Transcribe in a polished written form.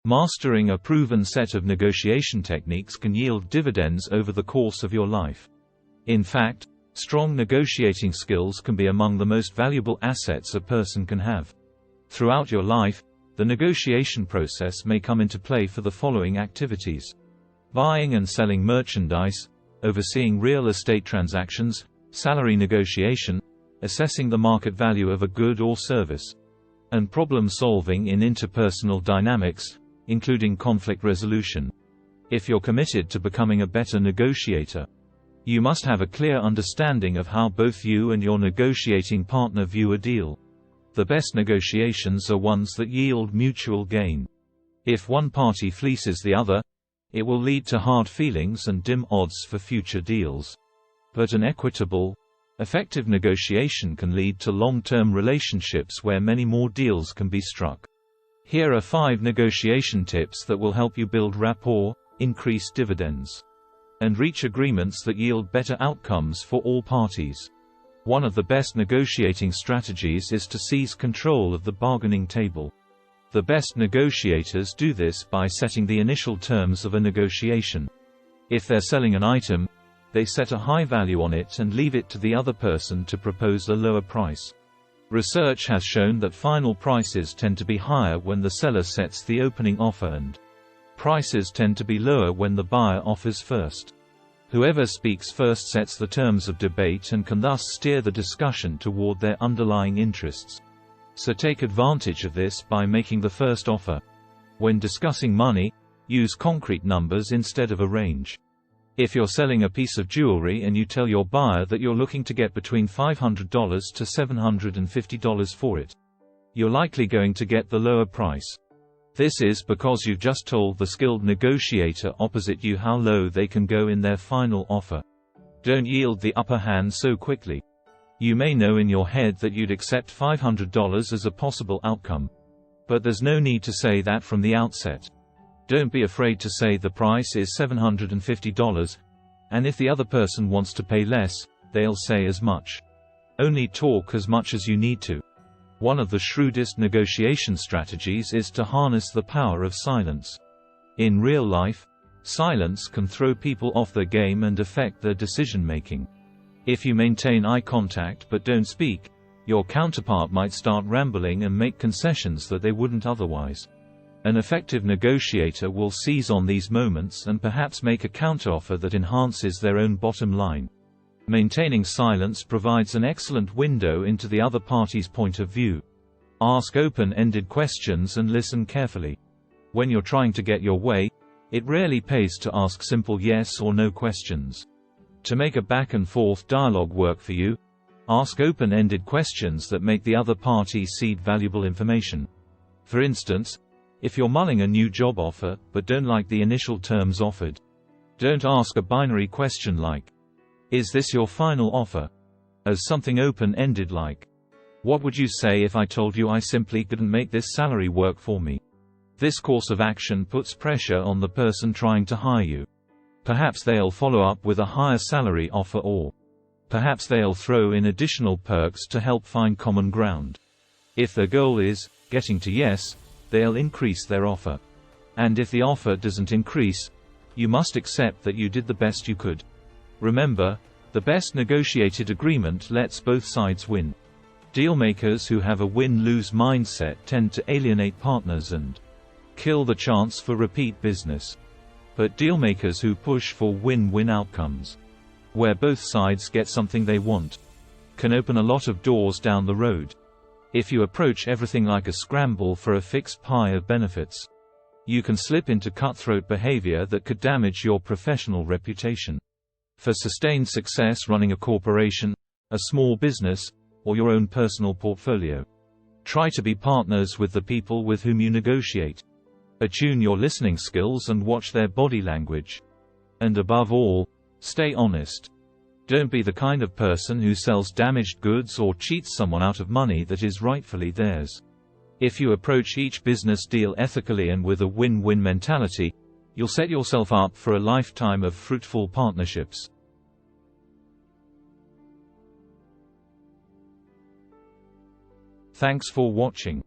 Mastering a proven set of negotiation techniques can yield dividends over the course of your life. In fact, strong negotiating skills can be among the most valuable assets a person can have. Throughout your life, the negotiation process may come into play for the following activities: buying and selling merchandise, overseeing real estate transactions, salary negotiation, assessing the market value of a good or service, and problem solving in interpersonal dynamics, including conflict resolution. If you're committed to becoming a better negotiator, you must have a clear understanding of how both you and your negotiating partner view a deal. The best negotiations are ones that yield mutual gain. If one party fleeces the other, it will lead to hard feelings and dim odds for future deals. But an equitable, effective negotiation can lead to long-term relationships where many more deals can be struck. Here are 5 negotiation tips that will help you build rapport, increase dividends, and reach agreements that yield better outcomes for all parties. One of the best negotiating strategies is to seize control of the bargaining table. The best negotiators do this by setting the initial terms of a negotiation. If they're selling an item, they set a high value on it and leave it to the other person to propose a lower price. Research has shown that final prices tend to be higher when the seller sets the opening offer, and prices tend to be lower when the buyer offers first. Whoever speaks first sets the terms of debate and can thus steer the discussion toward their underlying interests. So take advantage of this by making the first offer. When discussing money, use concrete numbers instead of a range. If you're selling a piece of jewelry and you tell your buyer that you're looking to get between $500 to $750 for it, you're likely going to get the lower price. This is because you've just told the skilled negotiator opposite you how low they can go in their final offer. Don't yield the upper hand so quickly. You may know in your head that you'd accept $500 as a possible outcome. But there's no need to say that from the outset. Don't be afraid to say the price is $750, and if the other person wants to pay less, they'll say as much. Only talk as much as you need to. One of the shrewdest negotiation strategies is to harness the power of silence. In real life, silence can throw people off their game and affect their decision-making. If you maintain eye contact but don't speak, your counterpart might start rambling and make concessions that they wouldn't otherwise. An effective negotiator will seize on these moments and perhaps make a counteroffer that enhances their own bottom line. Maintaining silence provides an excellent window into the other party's point of view. Ask open-ended questions and listen carefully. When you're trying to get your way, it rarely pays to ask simple yes or no questions. To make a back-and-forth dialogue work for you, ask open-ended questions that make the other party seed valuable information. For instance, if you're mulling a new job offer but don't like the initial terms offered, don't ask a binary question like, "Is this your final offer?" as something open-ended like, "What would you say if I told you I simply couldn't make this salary work for me?" This course of action puts pressure on the person trying to hire you. Perhaps they'll follow up with a higher salary offer, or perhaps they'll throw in additional perks to help find common ground. If their goal is getting to yes, they'll increase their offer. And if the offer doesn't increase, you must accept that you did the best you could. Remember, the best negotiated agreement lets both sides win. Dealmakers who have a win-lose mindset tend to alienate partners and kill the chance for repeat business. But dealmakers who push for win-win outcomes, where both sides get something they want, can open a lot of doors down the road. If you approach everything like a scramble for a fixed pie of benefits, you can slip into cutthroat behavior that could damage your professional reputation. For sustained success running a corporation, a small business, or your own personal portfolio, try to be partners with the people with whom you negotiate. Attune your listening skills and watch their body language. And above all, stay honest. Don't be the kind of person who sells damaged goods or cheats someone out of money that is rightfully theirs. If you approach each business deal ethically and with a win-win mentality, you'll set yourself up for a lifetime of fruitful partnerships. Thanks for watching.